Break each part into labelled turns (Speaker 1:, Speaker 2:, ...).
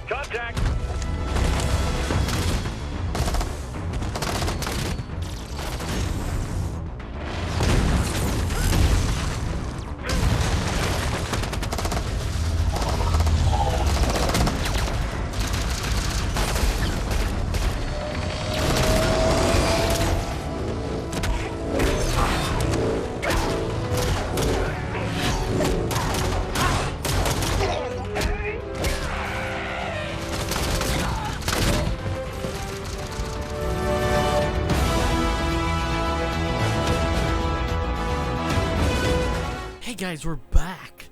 Speaker 1: Contact!
Speaker 2: Hey guys, we're back.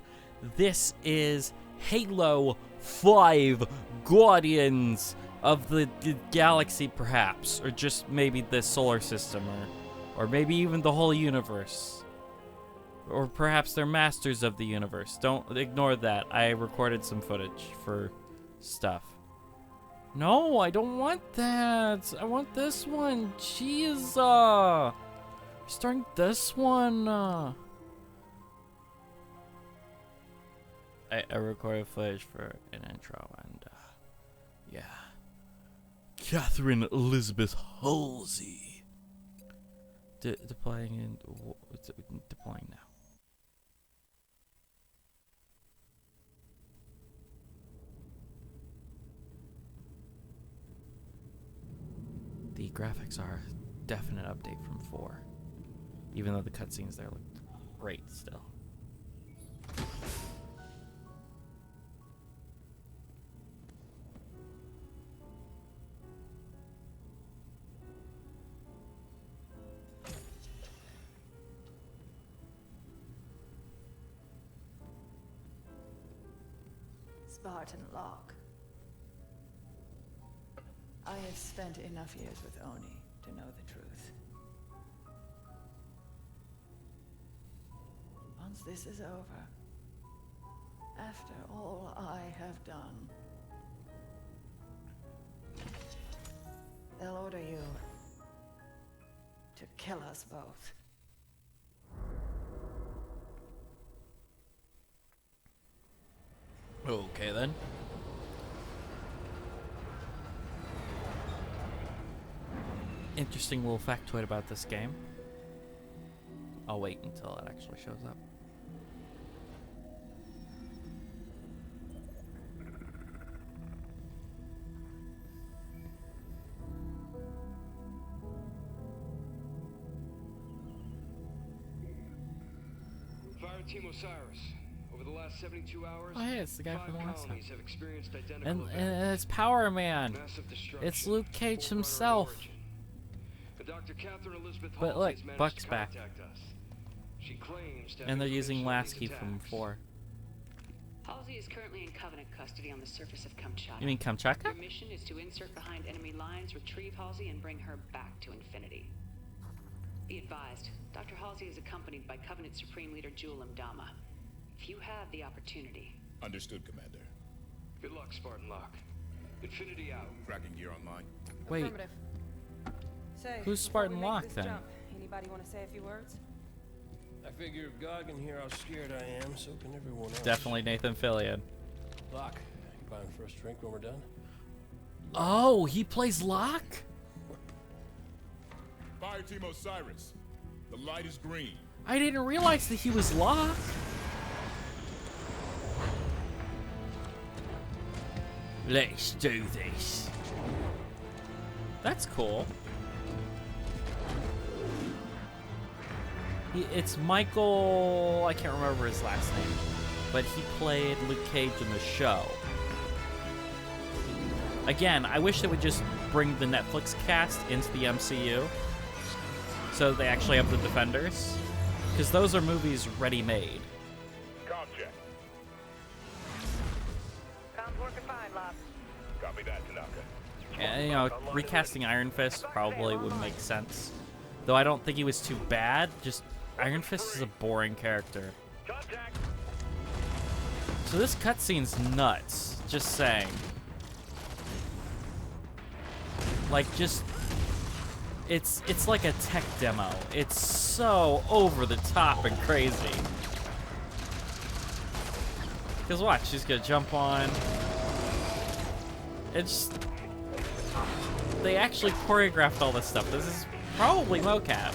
Speaker 2: This is Halo 5 Guardians of the Galaxy, perhaps, or just maybe the solar system, or maybe even the whole universe. Or perhaps they're masters of the universe. Don't ignore that. I recorded some footage for stuff. No, I don't want that. I want this one. Jeez, starting this one. I recorded footage for an intro, and yeah. Catherine Elizabeth Halsey. Deploying now. The graphics are a definite update from 4, even though the cutscenes there look great still.
Speaker 3: Spartan Locke. I have spent enough years with Oni to know the truth. Once this is over, after all I have done, they'll order you to kill us both.
Speaker 2: Okay then. Interesting little factoid about this game. I'll wait until it actually shows up.
Speaker 4: Fire Team Osiris. Over the last 72 hours,
Speaker 2: Oh yeah, it's the guy
Speaker 4: 5
Speaker 2: from the last time.
Speaker 4: colonies have experienced identical
Speaker 2: And
Speaker 4: events.
Speaker 2: it's Power Man.
Speaker 4: Massive destruction.
Speaker 2: It's Luke Cage
Speaker 4: Forerunner of
Speaker 2: himself.
Speaker 4: origin. And Dr. Catherine Elizabeth
Speaker 2: But
Speaker 4: Halsey
Speaker 2: look,
Speaker 4: has managed
Speaker 2: Buck's
Speaker 4: to
Speaker 2: back.
Speaker 4: contact us. She claims to have
Speaker 2: And they're using
Speaker 4: information on these
Speaker 2: Lasky from
Speaker 4: attacks.
Speaker 2: 4.
Speaker 5: Halsey is currently in Covenant custody on the surface of Kamchatka.
Speaker 2: You mean Kamchatka?
Speaker 5: Your mission is to insert behind enemy lines, retrieve Halsey, and bring her back to Infinity. Be advised, Dr. Halsey is accompanied by Covenant Supreme Leader Jul 'Mdama. If you have the opportunity...
Speaker 6: Understood, Commander.
Speaker 4: Good luck, Spartan Locke. Infinity out.
Speaker 6: Tracking gear online.
Speaker 2: Wait,
Speaker 7: Affirmative. Say,
Speaker 2: who's
Speaker 7: before
Speaker 2: Spartan
Speaker 7: we make
Speaker 2: Locke,
Speaker 7: this
Speaker 2: then?
Speaker 7: jump, anybody want to say a few words?
Speaker 8: I figure if God can hear how scared I am, so can everyone else.
Speaker 2: definitely Nathan Fillion.
Speaker 8: Locke, you buying the first drink when we're done?
Speaker 2: Oh, he plays Locke?
Speaker 6: Fire Team Osiris. The light is green.
Speaker 2: I didn't realize that he was Locke. Let's do this. That's cool. It's Michael, I can't remember his last name, but he played Luke Cage in the show. Again, I wish they would just bring the Netflix cast into the MCU so they actually have the Defenders, because those are movies ready-made.
Speaker 1: Com check.
Speaker 7: Comms working fine, Locke.
Speaker 1: Copy that, Tanaka.
Speaker 2: And, you know, recasting Iron Fist probably would make sense. Though I don't think he was too bad, just Iron Fist is a boring character.
Speaker 1: Contact!
Speaker 2: So this cutscene's nuts, just saying. Like, just... It's like a tech demo. It's so over the top and crazy. Because watch, she's gonna jump on. It's they actually choreographed all this stuff. This is probably mocap.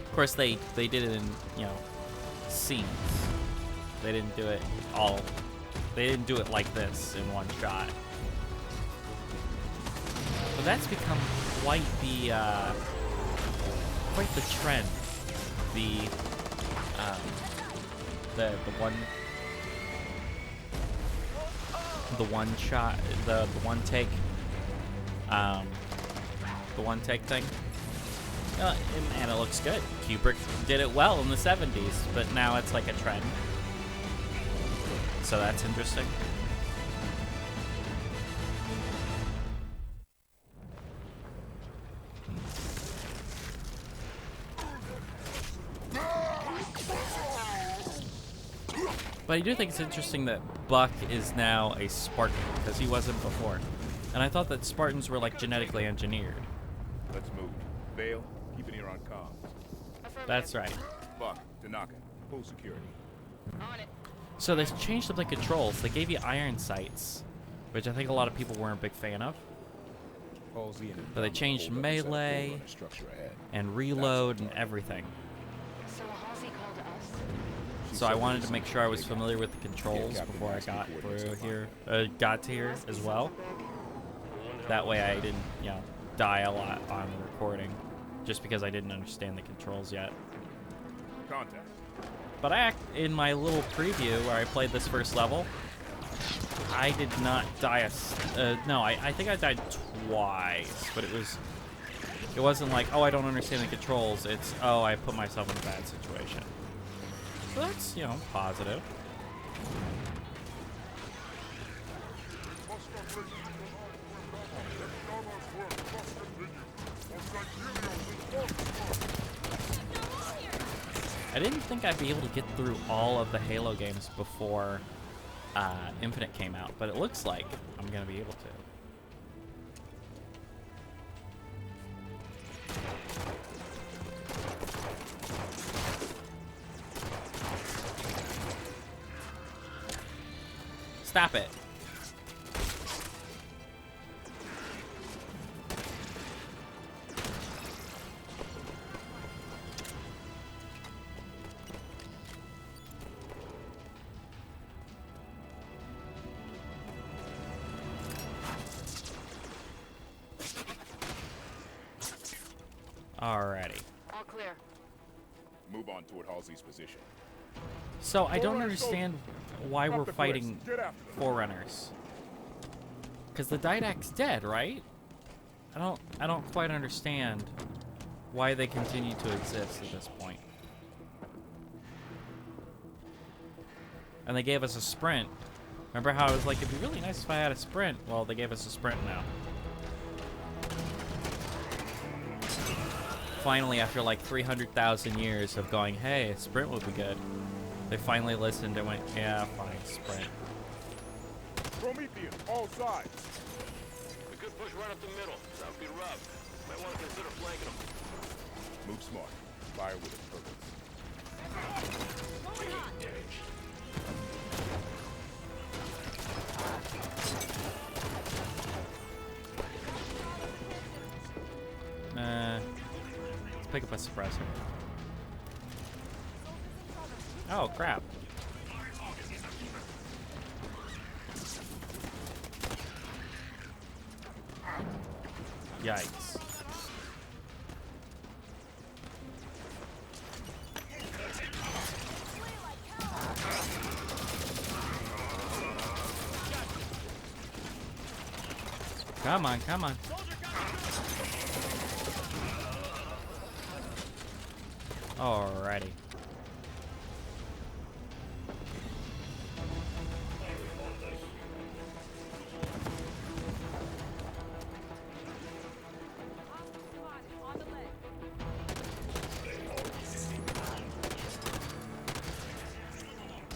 Speaker 2: Of course, they did it in, you know, scenes. They didn't do it all. They didn't do it like this in one shot. But that's become quite the trend. The one shot, the one take, the one take thing. And it looks good. Kubrick did it well in the 70s, but now it's like a trend. So that's interesting. But I do think it's interesting that Buck is now a Spartan, because he wasn't before. And I thought that Spartans were like genetically engineered.
Speaker 6: Let's move. Vale, keep an ear on comms.
Speaker 2: That's right.
Speaker 6: Buck, Tanaka, full security.
Speaker 7: On it.
Speaker 2: So they changed up the controls. They gave you iron sights, which I think a lot of people weren't a big fan of.
Speaker 6: Halsey and
Speaker 2: But they changed
Speaker 6: hold up as that
Speaker 2: melee
Speaker 6: forerunner structure ahead.
Speaker 2: and reload and everything.
Speaker 5: So Halsey called us?
Speaker 6: She
Speaker 2: So I
Speaker 6: said
Speaker 2: wanted
Speaker 6: there's
Speaker 2: to make sure I was familiar with the controls
Speaker 6: Captain
Speaker 2: before I
Speaker 6: asked me
Speaker 2: got
Speaker 6: coordinates
Speaker 2: through
Speaker 6: to
Speaker 2: here,
Speaker 6: find
Speaker 2: got to here as well. That way I didn't, you know, die a lot on recording, just because I didn't understand the controls yet.
Speaker 6: Contact.
Speaker 2: But in my little preview where I played this first level, I did not die no, I think I died twice, but it wasn't like, oh, I don't understand the controls. It's, oh, I put myself in a bad situation. So that's, you know, positive. I didn't think I'd be able to get through all of the Halo games before Infinite came out, but it looks like I'm gonna be able to. Stop it. Alrighty.
Speaker 7: All clear.
Speaker 6: Move on toward Halsey's position.
Speaker 2: So I don't understand why we're fighting
Speaker 6: Get after them.
Speaker 2: Forerunners. Because the Didact's dead, right? I don't quite understand why they continue to exist at this point. And they gave us a sprint. Remember how I was like, it'd be really nice if I had a sprint? Well, they gave us a sprint now. Finally, after like 300,000 years of going, hey, a sprint would be good, they finally listened and went, yeah, fine, sprint.
Speaker 6: Prometheus, all sides.
Speaker 8: We could push right up the middle. That would be rough. Might want to consider flanking them.
Speaker 6: Move smart. Fire with a purpose.
Speaker 2: Let's pick up a suppressor. Oh, crap. Yikes. Come on, come on. Alrighty.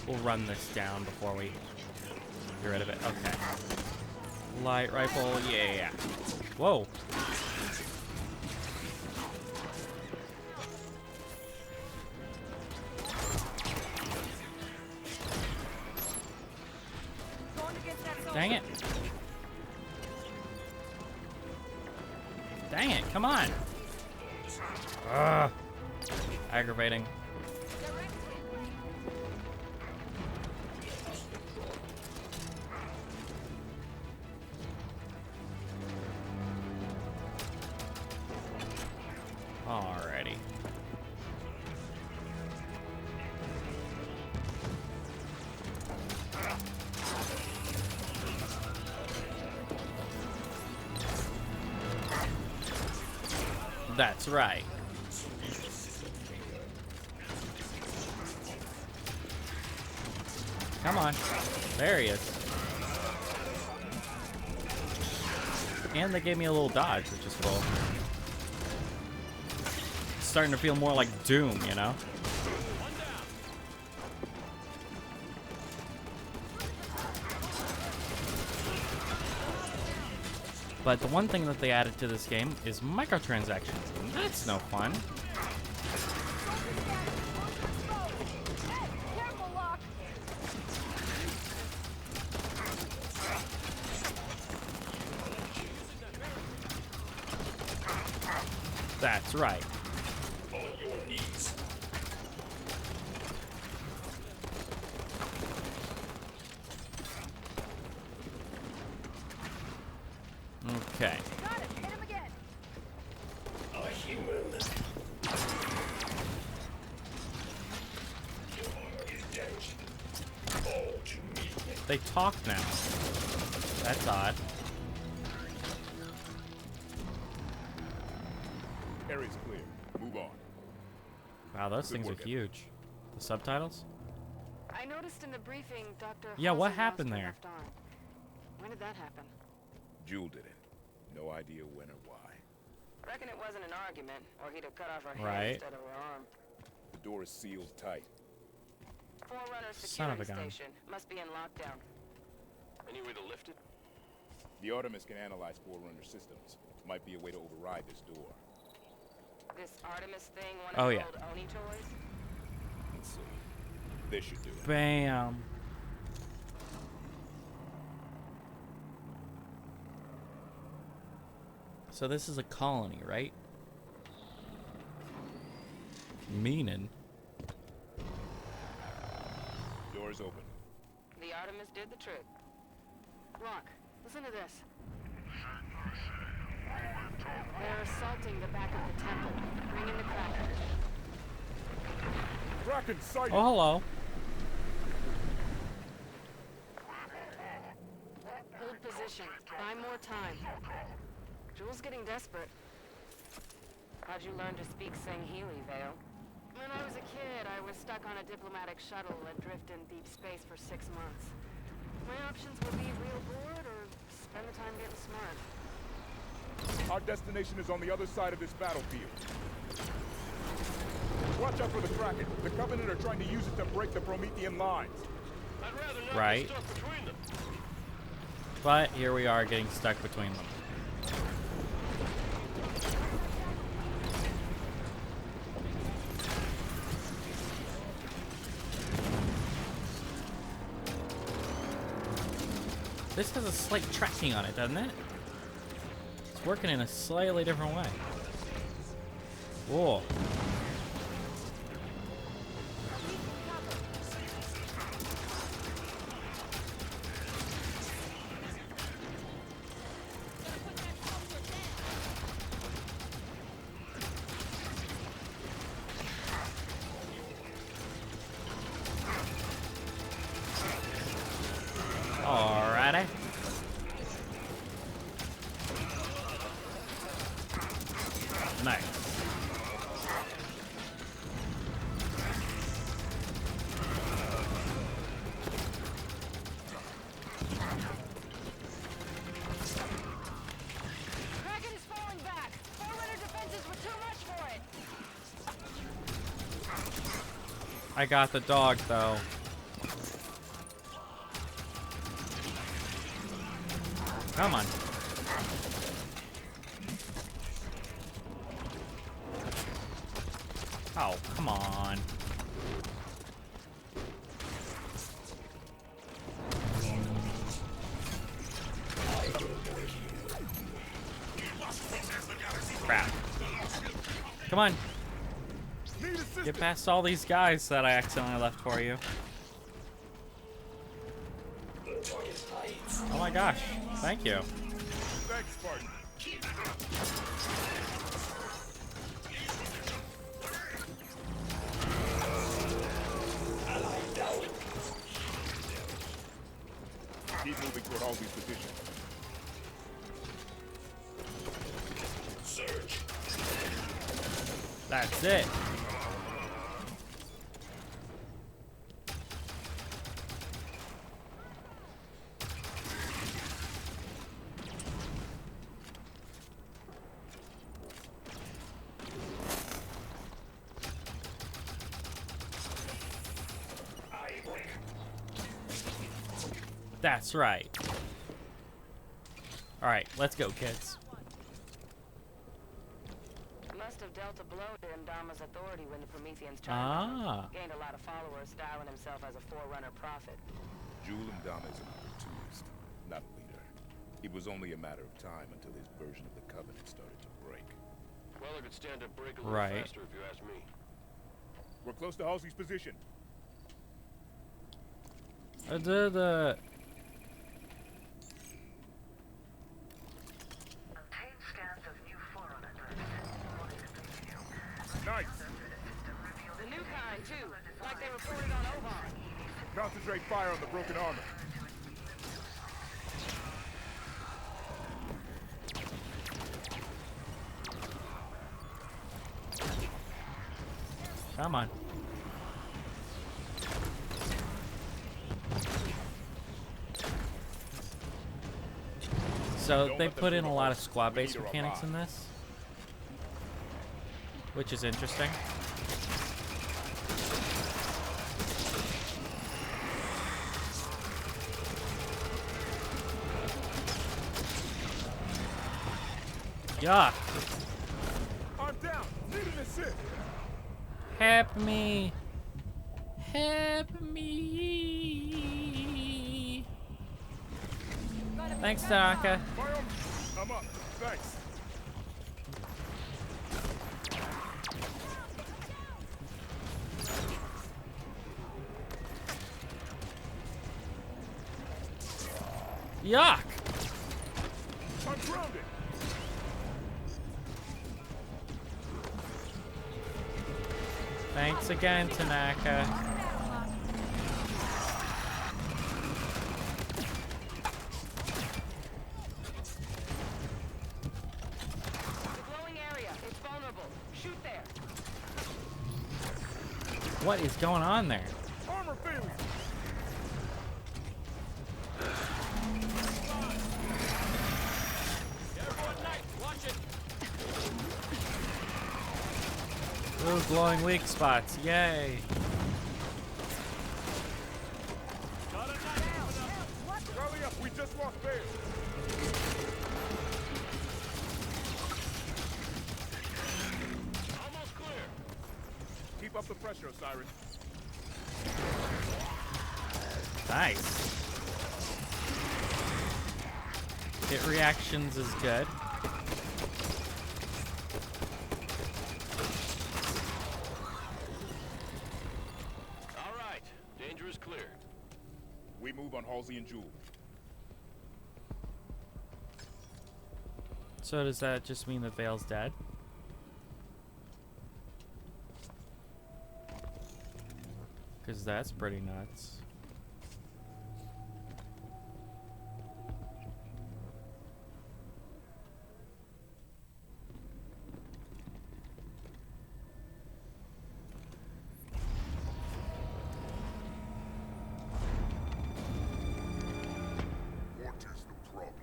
Speaker 2: We'll run this down before we get rid of it. Okay. Light rifle, yeah. Whoa. Dang it. Dang it, come on. Ugh. Aggravating. Alrighty. That's right. Come on. There he is. And they gave me a little dodge, which is cool. It's starting to feel more like Doom, you know? But the one thing that they added to this game is microtransactions. And that's no fun. That's right. Okay.
Speaker 7: Got it. Hit him again.
Speaker 8: A human.
Speaker 2: They talk now. That's odd.
Speaker 6: Area's clear. Move on.
Speaker 2: Wow, those
Speaker 6: Good
Speaker 2: things are
Speaker 6: work, Evan.
Speaker 2: huge. The subtitles?
Speaker 5: I noticed in the briefing, Dr.
Speaker 2: Yeah, what
Speaker 5: Halsey
Speaker 2: happened
Speaker 5: lost her
Speaker 2: there?
Speaker 5: left arm. When did that happen?
Speaker 6: Jewel did it. No idea when or why.
Speaker 7: I reckon it wasn't an argument, or he'd have cut off her
Speaker 2: Right.
Speaker 7: hand instead of her arm.
Speaker 6: The door is sealed tight.
Speaker 7: Forerunner
Speaker 2: Son of a
Speaker 7: security
Speaker 2: gun.
Speaker 7: station must be in lockdown.
Speaker 8: Any way to lift it?
Speaker 6: The Artemis can analyze Forerunner systems. Might be a way to override this door.
Speaker 7: This Artemis thing, one
Speaker 2: Oh,
Speaker 7: of the
Speaker 2: yeah.
Speaker 7: old Oni toys.
Speaker 6: Let's see. This should do it.
Speaker 2: Bam. So this is a colony, right? Meaning.
Speaker 6: Door's open.
Speaker 7: The Artemis did the trick.
Speaker 5: Rock, listen to this. They're assaulting the back of the temple. Bring in the Kraken.
Speaker 6: Kraken sighted!
Speaker 2: Oh, hello.
Speaker 5: Hold position. Buy more time. Jewel's getting desperate.
Speaker 7: How'd you learn to speak Sangheili, Vale?
Speaker 5: When I was a kid, I was stuck on a diplomatic shuttle adrift in deep space for 6 months. My options would be real bored or spend the time getting smart.
Speaker 6: Our destination is on the other side of this battlefield. Watch out for the Kraken. The Covenant are trying to use it to break the Promethean lines.
Speaker 8: I'd rather not
Speaker 2: Right.
Speaker 8: be stuck between them.
Speaker 2: But here we are getting stuck between them. This has a slight tracking on it, doesn't it? It's working in a slightly different way. Whoa. Alrighty. Nice.
Speaker 5: Kraken is falling back. Forerunner defenses were too much for it.
Speaker 2: I got the dog though. Come on. Oh, come on. Come on.
Speaker 1: Need assistance.
Speaker 2: Get past all these guys that I accidentally left for you. Oh my gosh. Thank you.
Speaker 1: Thanks, Spartan. Keep moving toward Halsey's position.
Speaker 2: That's it. That's right. All right, let's go, kids.
Speaker 7: Must have dealt a blow to Ndama's authority when the Prometheans tried him. Gained a lot of followers, styling himself as a forerunner prophet.
Speaker 6: Jul Mdama is an opportunist, not a leader. It was only a matter of time until his version of the Covenant started to break.
Speaker 8: Well, it could stand to break a little
Speaker 2: Right.
Speaker 8: faster if you ask me.
Speaker 6: We're close to Halsey's position. Nice.
Speaker 7: The new kind, too. Like they reported on Oban.
Speaker 6: Concentrate fire on the broken armor.
Speaker 2: Come on. So they put in a lot of squad-based mechanics in this, which is interesting. Yeah.
Speaker 6: I'm down. Need an assist.
Speaker 2: Help me. Help me. Thanks, Tanaka.
Speaker 6: Fire on. I'm up. Thanks.
Speaker 2: Yuck.
Speaker 6: I'm grounded.
Speaker 2: Thanks again, Tanaka.
Speaker 7: The glowing area. It's vulnerable. Shoot there.
Speaker 2: What is going on there?
Speaker 6: Armor failing.
Speaker 2: Ooh, glowing weak spots. Yay.
Speaker 6: Rally up. We just lost base.
Speaker 8: Almost clear.
Speaker 6: Keep up the pressure, Osiris.
Speaker 2: Nice. Hit reactions is good.
Speaker 8: All right. Danger is clear.
Speaker 6: We move on Halsey and Jul.
Speaker 2: So does that just mean that Vale's dead? Because that's pretty nuts.
Speaker 1: What is the problem?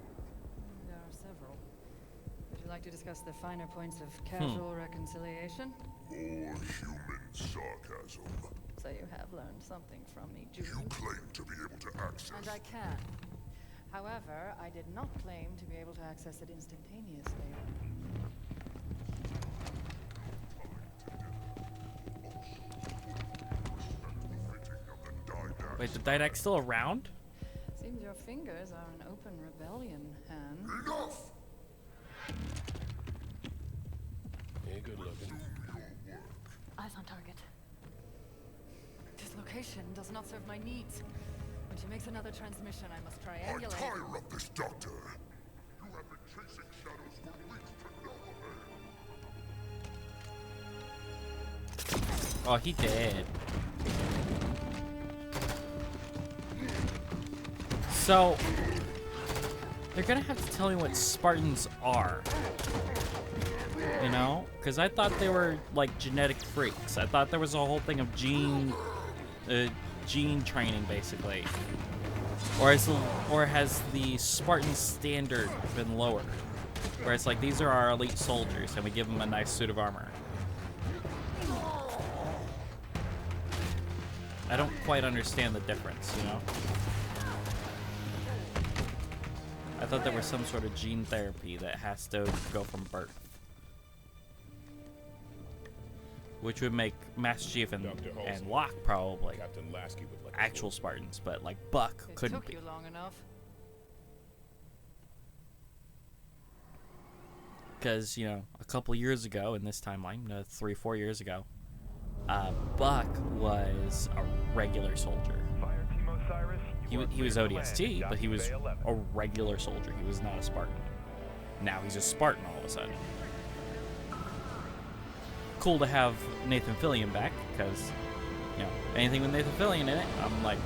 Speaker 3: There are several. Would you like to discuss the finer points of casual reconciliation?
Speaker 1: More human sarcasm.
Speaker 3: So you have learned something from me,
Speaker 1: You
Speaker 3: Julie.
Speaker 1: claim to be able to access.
Speaker 3: And I can. However, I did not claim to be able to access it instantaneously.
Speaker 2: Wait, the Didact still around?
Speaker 3: Seems your fingers are an open rebellion, Han.
Speaker 1: Enough!
Speaker 8: Yeah, good looking.
Speaker 9: location does not serve my needs. When she makes another transmission, I must
Speaker 1: I
Speaker 9: triangulate.
Speaker 1: tire of this, Doctor. You have been chasing shadows for weeks to no avail.
Speaker 2: Oh, he did. So, they're gonna have to tell me what Spartans are. You know? Because I thought they were, like, genetic freaks. I thought there was a whole thing of gene training, basically. Or has the Spartan standard been lowered? Where it's like, these are our elite soldiers, and we give them a nice suit of armor. I don't quite understand the difference, you know? I thought there was some sort of gene therapy that has to go from birth. Which would make Master Chief and Locke probably
Speaker 6: Captain Lasky would like
Speaker 2: actual Spartans, but like Buck
Speaker 9: It
Speaker 2: couldn't
Speaker 9: took
Speaker 2: be.
Speaker 9: you long enough.
Speaker 2: Because, you know, a couple years ago in this timeline, 3-4 years ago, Buck was a regular soldier.
Speaker 10: Fireteam Osiris,
Speaker 2: He was ODST, but he was a regular soldier. He was not a Spartan. Now he's a Spartan all of a sudden. Cool to have Nathan Fillion back, because, you know, anything with Nathan Fillion in it, I'm a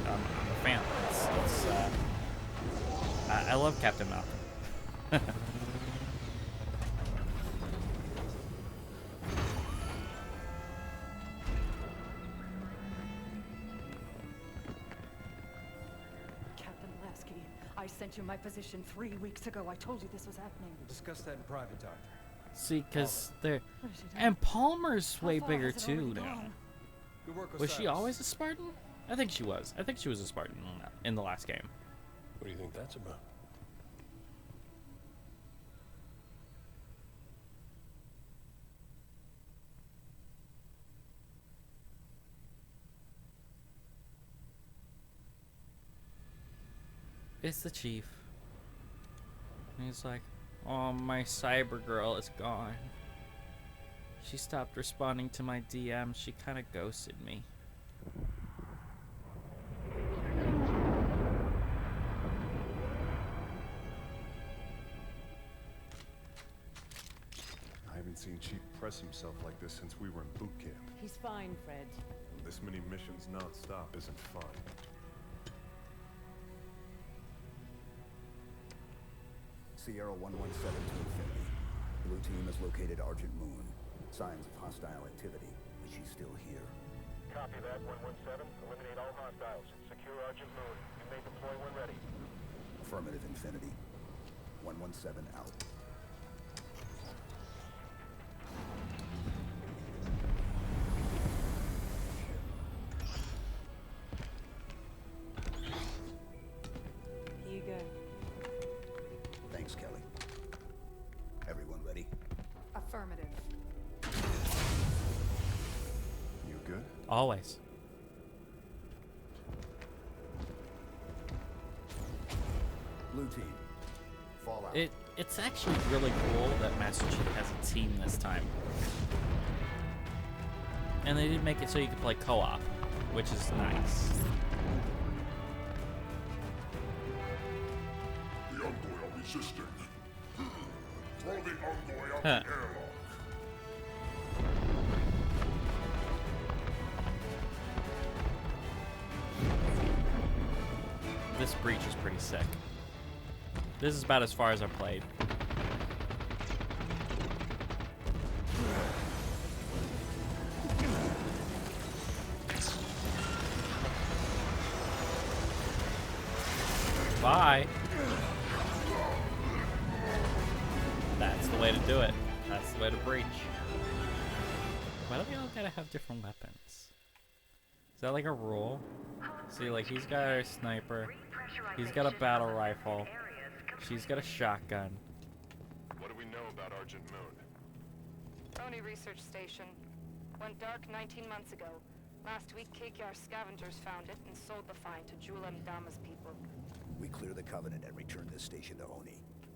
Speaker 2: fan. I love Captain Malcolm.
Speaker 9: Captain Lasky, I sent you my position 3 weeks ago. I told you this was happening.
Speaker 8: We'll discuss that in private, Doctor.
Speaker 2: See, because they're...
Speaker 9: What is she doing?
Speaker 2: And Palmer's way
Speaker 9: How far
Speaker 2: bigger
Speaker 9: has it
Speaker 2: too
Speaker 9: already
Speaker 2: now.
Speaker 9: gone?
Speaker 8: Good work,
Speaker 2: Was she
Speaker 8: Osiris.
Speaker 2: always a Spartan? I think she was. I think she was a Spartan in the last game.
Speaker 8: What do you think that's about?
Speaker 2: It's the Chief. And he's like, oh, my cyber girl is gone. She stopped responding to my DM. She kind of ghosted me.
Speaker 11: I haven't seen Chief press himself like this since we were in boot camp.
Speaker 12: He's fine, Fred.
Speaker 11: This many missions non-stop isn't fun.
Speaker 13: Sierra 117 to Infinity. Blue team has located Argent Moon. Signs of hostile activity, but she's still here.
Speaker 10: Copy that, 117. Eliminate all hostiles. Secure Argent Moon. You may deploy when ready.
Speaker 13: Affirmative, Infinity. 117 out.
Speaker 12: Here you go.
Speaker 13: Thanks, Kelly. Everyone ready?
Speaker 9: Affirmative.
Speaker 11: You good?
Speaker 2: Always.
Speaker 13: Blue team. Fallout.
Speaker 2: It's actually really cool that Master Chief has a team this time. And they did make it so you could play co-op, which is nice.
Speaker 1: The Envoy are resisting. Throw the Envoy out
Speaker 2: Huh.
Speaker 1: the airlock.
Speaker 2: This breach is pretty sick. This is about as far as I've played. Bye. That's the way to do it. That's the way to breach. Why do they all gotta have different weapons? Is that like a rule? See, like, he's got a sniper. He's got a battle rifle. She's got a shotgun.
Speaker 10: What do we know about Argent Moon?
Speaker 7: Tony Research Station. Went dark 19 months ago. Last week, KKR scavengers found it and sold the find to Julam Dama's people.
Speaker 13: We clear the Covenant and return this station to Oni.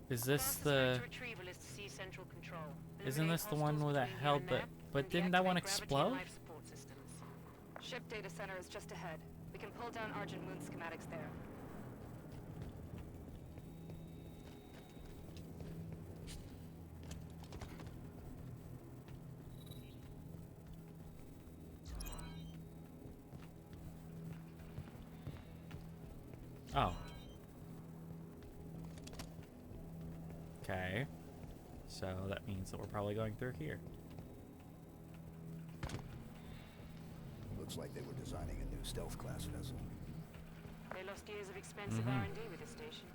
Speaker 2: Is this the...
Speaker 12: Retrieval is to see central control.
Speaker 2: Isn't this the one where that held the... But didn't that one explode?
Speaker 7: ship data center is just ahead. We can pull down Argent Moon schematics there.
Speaker 2: Oh. Okay. So that means that we're probably going through here.
Speaker 13: Looks like they were designing a new stealth class vessel.
Speaker 12: They lost years of expensive
Speaker 2: Mhm.
Speaker 12: R&D with the station.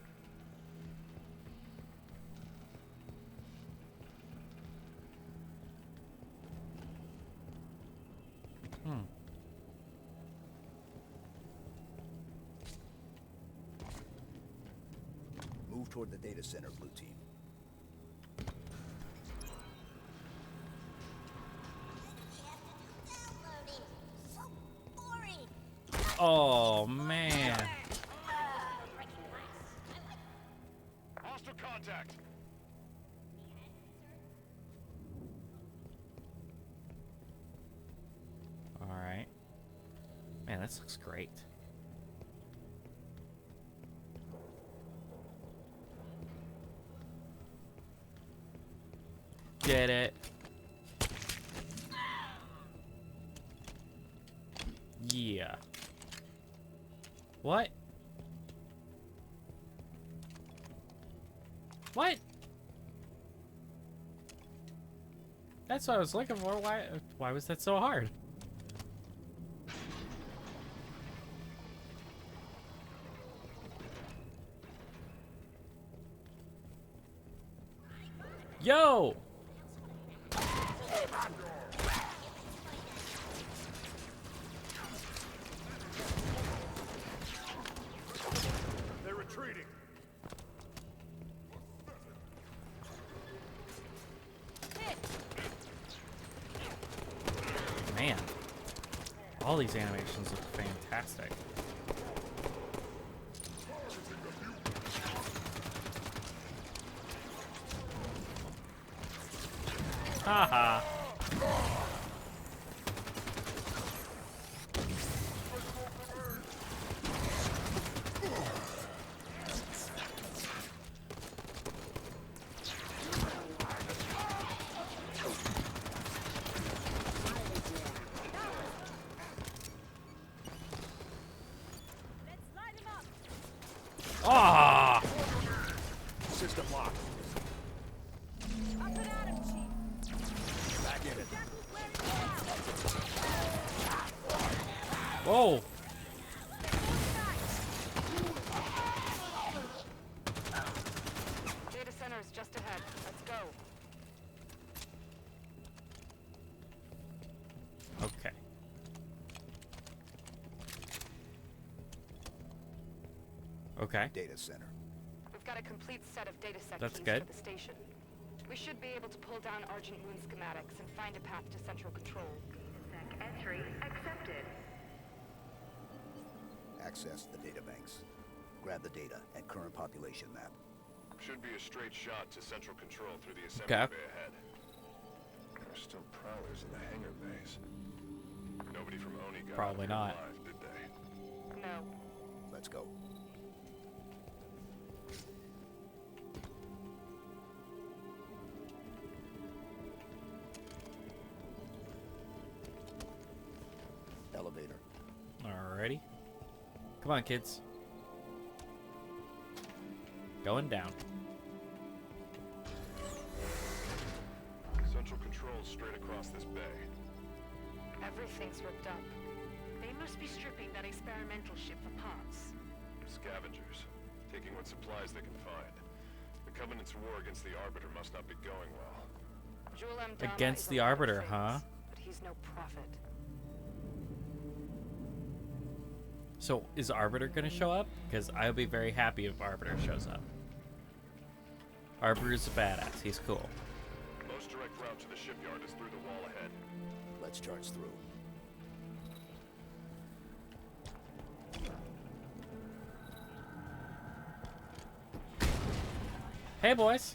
Speaker 2: Hmm.
Speaker 13: Move toward the data center, Blue Team.
Speaker 2: Oh, man.
Speaker 10: Hostile contact.
Speaker 2: All right. Man, this looks great. Get it. Yeah. What? What? That's what I was looking for. Why was that so hard? Yo!
Speaker 10: They're retreating.
Speaker 2: Man. All these animations look fantastic. Haha. Ah!
Speaker 10: System locked. Back in it.
Speaker 2: Whoa!
Speaker 7: Data center is just ahead. Let's go.
Speaker 2: Okay. Okay.
Speaker 13: Data center.
Speaker 7: We've got a complete set of data set
Speaker 2: That's
Speaker 7: keys
Speaker 2: good.
Speaker 7: for the station. We should be able to pull down Argent Moon schematics and find a path to central control.
Speaker 5: Entry accepted.
Speaker 13: Access the data banks. Grab the data and current population map.
Speaker 10: Should be a straight shot to central control through the assembly
Speaker 2: Okay.
Speaker 10: bay ahead. There are still prowlers in the hangar bays. Nobody from Oni got
Speaker 2: Probably
Speaker 10: out
Speaker 2: not.
Speaker 10: here alive, did they?
Speaker 7: No.
Speaker 13: Let's go. Elevator.
Speaker 2: Alrighty. Come on, kids. Going down.
Speaker 10: Central control straight across this bay.
Speaker 7: Everything's ripped up.
Speaker 12: They must be stripping that experimental ship for parts.
Speaker 10: Scavengers, taking what supplies they can find. The Covenant's war against the Arbiter must not be going well.
Speaker 7: Jul-M Dama
Speaker 2: Against
Speaker 7: is
Speaker 2: the
Speaker 7: a lot of
Speaker 2: Arbiter,
Speaker 7: things,
Speaker 2: huh?
Speaker 7: But he's no prophet.
Speaker 2: So, is Arbiter gonna show up? Because I'll be very happy if Arbiter shows up. Arbiter's a badass. He's cool.
Speaker 10: Most direct route to the shipyard is through the wall ahead.
Speaker 13: Let's charge through.
Speaker 2: Hey, boys.